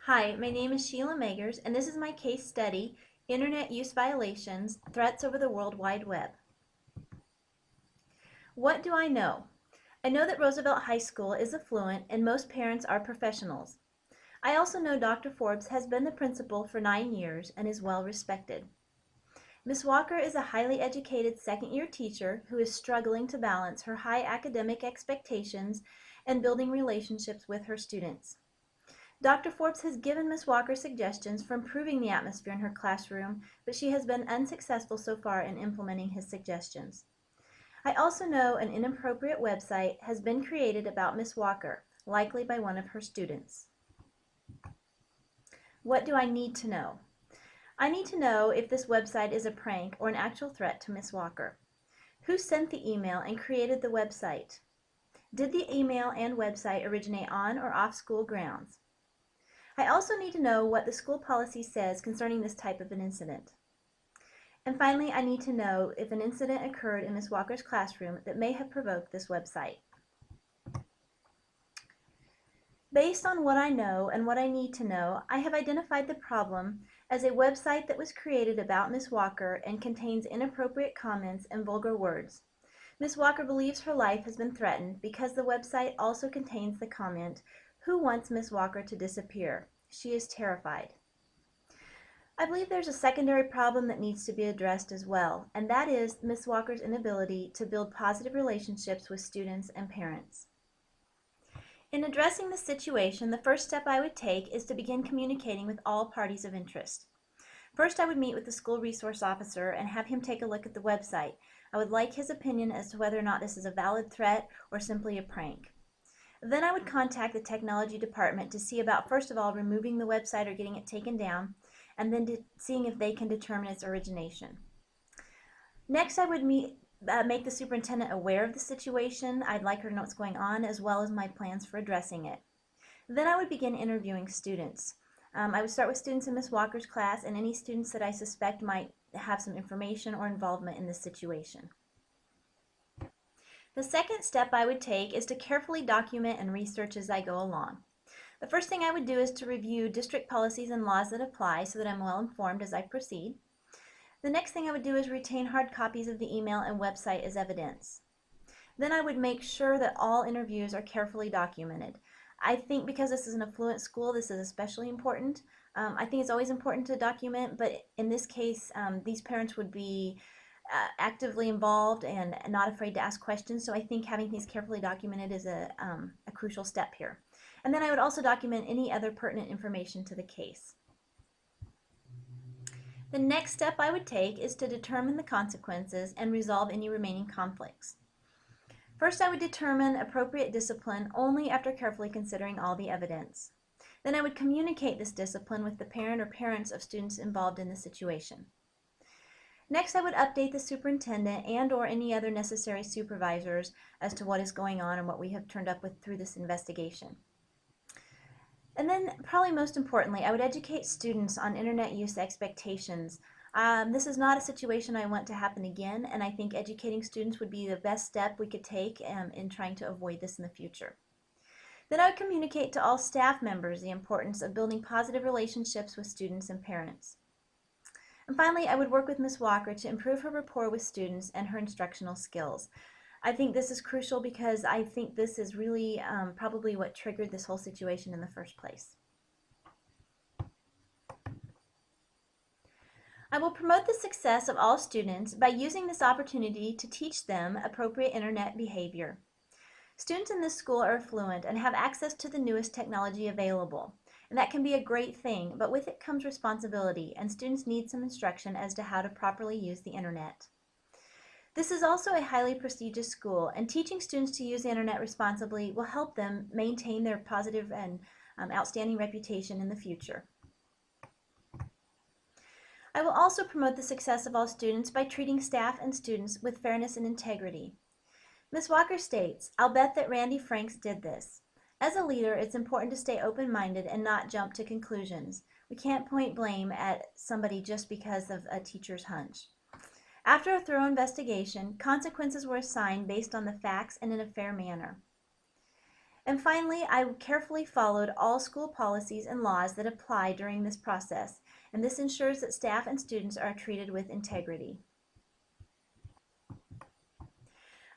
Hi, my name is Sheila Magers, and this is my case study, Internet Use Violations, Threats Over the World Wide Web. What do I know? I know that Roosevelt High School is affluent and most parents are professionals. I also know Dr. Forbes has been the principal for 9 years and is well respected. Ms. Walker is a highly educated second-year teacher who is struggling to balance her high academic expectations and building relationships with her students. Dr. Forbes has given Ms. Walker suggestions for improving the atmosphere in her classroom, but she has been unsuccessful so far in implementing his suggestions. I also know an inappropriate website has been created about Ms. Walker, likely by one of her students. What do I need to know? I need to know if this website is a prank or an actual threat to Ms. Walker. Who sent the email and created the website? Did the email and website originate on or off school grounds? I also need to know what the school policy says concerning this type of an incident. And finally, I need to know if an incident occurred in Ms. Walker's classroom that may have provoked this website. Based on what I know and what I need to know, I have identified the problem as a website that was created about Ms. Walker and contains inappropriate comments and vulgar words. Ms. Walker believes her life has been threatened because the website also contains the comment, "Who wants Ms. Walker to disappear? She is terrified." I believe there's a secondary problem that needs to be addressed as well, and that is Ms. Walker's inability to build positive relationships with students and parents. In addressing this situation, the first step I would take is to begin communicating with all parties of interest. First, I would meet with the school resource officer and have him take a look at the website. I would like his opinion as to whether or not this is a valid threat or simply a prank. Then I would contact the technology department to see about, first of all, removing the website or getting it taken down, and then seeing if they can determine its origination. Next, I would make the superintendent aware of the situation. I'd like her to know what's going on, as well as my plans for addressing it. Then I would begin interviewing students. I would start with students in Ms. Walker's class and any students that I suspect might have some information or involvement in this situation. The second step I would take is to carefully document and research as I go along. The first thing I would do is to review district policies and laws that apply so that I'm well informed as I proceed. The next thing I would do is retain hard copies of the email and website as evidence. Then I would make sure that all interviews are carefully documented. I think because this is an affluent school, this is especially important. I think it's always important to document, but in this case, these parents would be actively involved and not afraid to ask questions, so I think having things carefully documented is a crucial step here. And then I would also document any other pertinent information to the case. The next step I would take is to determine the consequences and resolve any remaining conflicts. First, I would determine appropriate discipline only after carefully considering all the evidence. Then I would communicate this discipline with the parent or parents of students involved in the situation. Next, I would update the superintendent and or any other necessary supervisors as to what is going on and what we have turned up with through this investigation. And then, probably most importantly, I would educate students on internet use expectations. This is not a situation I want to happen again, and I think educating students would be the best step we could take in trying to avoid this in the future. Then I would communicate to all staff members the importance of building positive relationships with students and parents. And finally, I would work with Ms. Walker to improve her rapport with students and her instructional skills. I think this is crucial because I think this is really probably what triggered this whole situation in the first place. I will promote the success of all students by using this opportunity to teach them appropriate internet behavior. Students in this school are affluent and have access to the newest technology available, and that can be a great thing, but with it comes responsibility, and students need some instruction as to how to properly use the internet. This is also a highly prestigious school, and teaching students to use the internet responsibly will help them maintain their positive and outstanding reputation in the future. I will also promote the success of all students by treating staff and students with fairness and integrity. Ms. Walker states, "I'll bet that Randy Franks did this." As a leader, it's important to stay open-minded and not jump to conclusions. We can't point blame at somebody just because of a teacher's hunch. After a thorough investigation, consequences were assigned based on the facts and in a fair manner. And finally, I carefully followed all school policies and laws that apply during this process, and this ensures that staff and students are treated with integrity.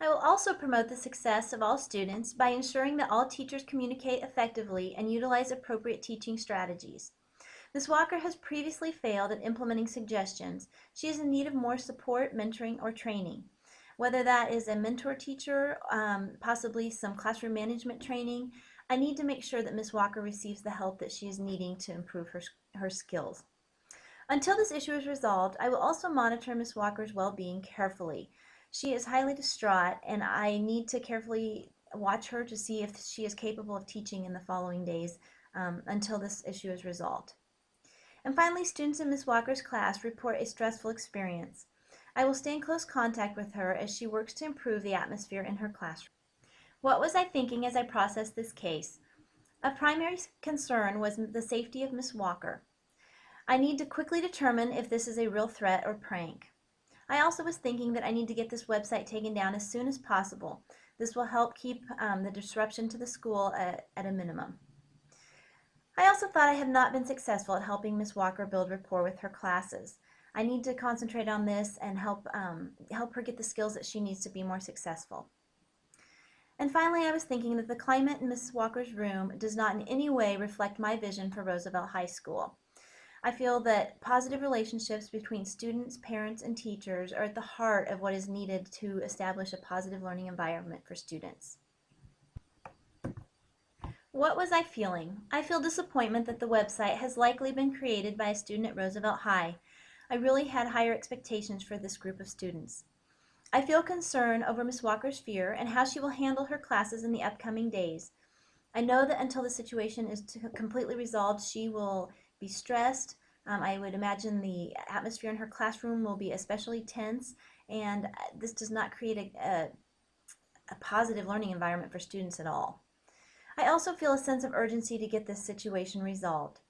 I will also promote the success of all students by ensuring that all teachers communicate effectively and utilize appropriate teaching strategies. Ms. Walker has previously failed at implementing suggestions. She is in need of more support, mentoring, or training. Whether that is a mentor teacher, possibly some classroom management training, I need to make sure that Ms. Walker receives the help that she is needing to improve her skills. Until this issue is resolved, I will also monitor Ms. Walker's well-being carefully. She is highly distraught, and I need to carefully watch her to see if she is capable of teaching in the following days until this issue is resolved. And finally, students in Ms. Walker's class report a stressful experience. I will stay in close contact with her as she works to improve the atmosphere in her classroom. What was I thinking as I processed this case? A primary concern was the safety of Ms. Walker. I need to quickly determine if this is a real threat or prank. I also was thinking that I need to get this website taken down as soon as possible. This will help keep the disruption to the school at a minimum. I also thought I have not been successful at helping Ms. Walker build rapport with her classes. I need to concentrate on this and help her get the skills that she needs to be more successful. And finally, I was thinking that the climate in Ms. Walker's room does not in any way reflect my vision for Roosevelt High School. I feel that positive relationships between students, parents, and teachers are at the heart of what is needed to establish a positive learning environment for students. What was I feeling? I feel disappointment that the website has likely been created by a student at Roosevelt High. I really had higher expectations for this group of students. I feel concern over Ms. Walker's fear and how she will handle her classes in the upcoming days. I know that until the situation is completely resolved, she will be stressed. I would imagine the atmosphere in her classroom will be especially tense, and this does not create a positive learning environment for students at all. I also feel a sense of urgency to get this situation resolved.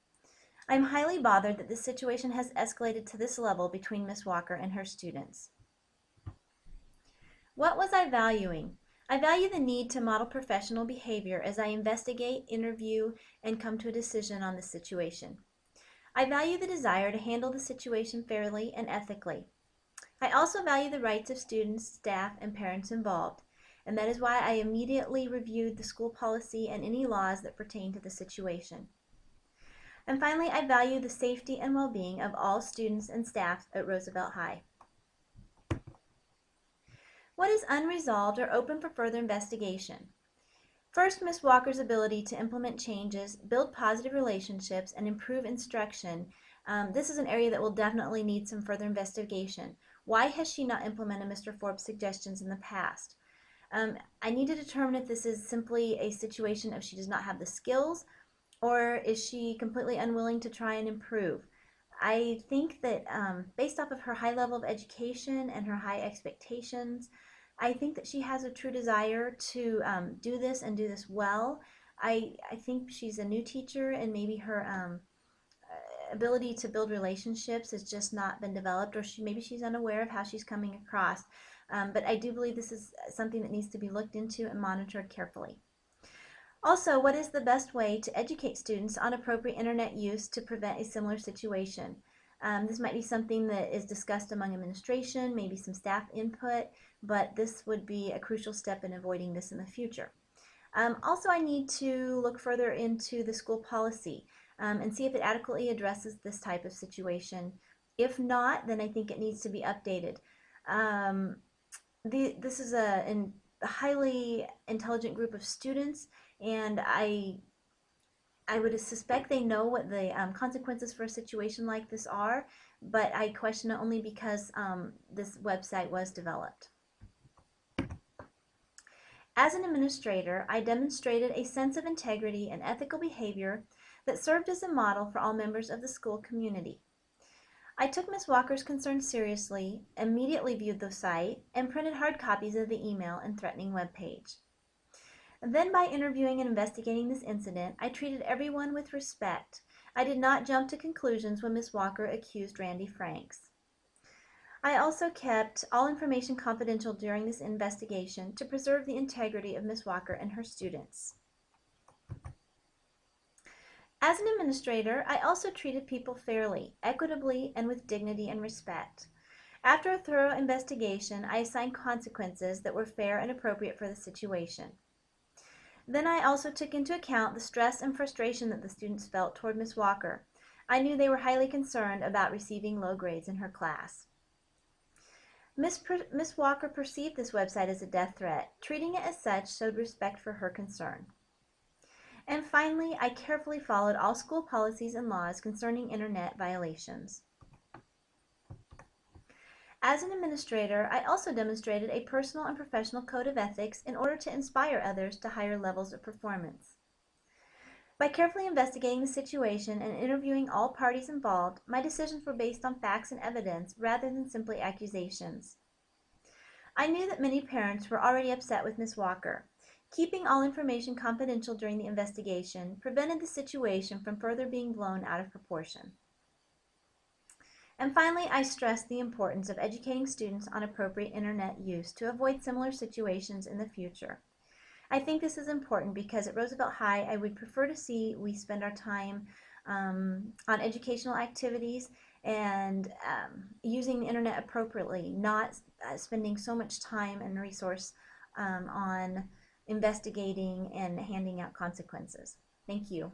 I'm highly bothered that this situation has escalated to this level between Ms. Walker and her students. What was I valuing? I value the need to model professional behavior as I investigate, interview, and come to a decision on the situation. I value the desire to handle the situation fairly and ethically. I also value the rights of students, staff, and parents involved, and that is why I immediately reviewed the school policy and any laws that pertain to the situation. And finally, I value the safety and well-being of all students and staff at Roosevelt High. What is unresolved or open for further investigation? First, Ms. Walker's ability to implement changes, build positive relationships, and improve instruction. This is an area that will definitely need some further investigation. Why has she not implemented Mr. Forbes' suggestions in the past? I need to determine if this is simply a situation of she does not have the skills, or is she completely unwilling to try and improve? I think that based off of her high level of education and her high expectations, I think that she has a true desire to do this and do this well. I think she's a new teacher, and maybe her ability to build relationships has just not been developed, or maybe she's unaware of how she's coming across. But I do believe this is something that needs to be looked into and monitored carefully. Also, what is the best way to educate students on appropriate internet use to prevent a similar situation? This might be something that is discussed among administration, maybe some staff input, but this would be a crucial step in avoiding this in the future. Also, I need to look further into the school policy and see if it adequately addresses this type of situation. If not, then I think it needs to be updated. This is a highly intelligent group of students, and I would suspect they know what the consequences for a situation like this are, but I question it only because this website was developed. As an administrator, I demonstrated a sense of integrity and ethical behavior that served as a model for all members of the school community. I took Ms. Walker's concerns seriously, immediately viewed the site, and printed hard copies of the email and threatening web page. And then by interviewing and investigating this incident, I treated everyone with respect. I did not jump to conclusions when Ms. Walker accused Randy Franks. I also kept all information confidential during this investigation to preserve the integrity of Ms. Walker and her students. As an administrator, I also treated people fairly, equitably, and with dignity and respect. After a thorough investigation, I assigned consequences that were fair and appropriate for the situation. Then I also took into account the stress and frustration that the students felt toward Miss Walker. I knew they were highly concerned about receiving low grades in her class. Miss Walker perceived this website as a death threat. Treating it as such showed respect for her concern. And finally, I carefully followed all school policies and laws concerning internet violations. As an administrator, I also demonstrated a personal and professional code of ethics in order to inspire others to higher levels of performance. By carefully investigating the situation and interviewing all parties involved, my decisions were based on facts and evidence rather than simply accusations. I knew that many parents were already upset with Miss Walker. Keeping all information confidential during the investigation prevented the situation from further being blown out of proportion. And finally, I stressed the importance of educating students on appropriate internet use to avoid similar situations in the future. I think this is important because at Roosevelt High, I would prefer to see we spend our time on educational activities and using the internet appropriately, not spending so much time and resource on investigating and handing out consequences. Thank you.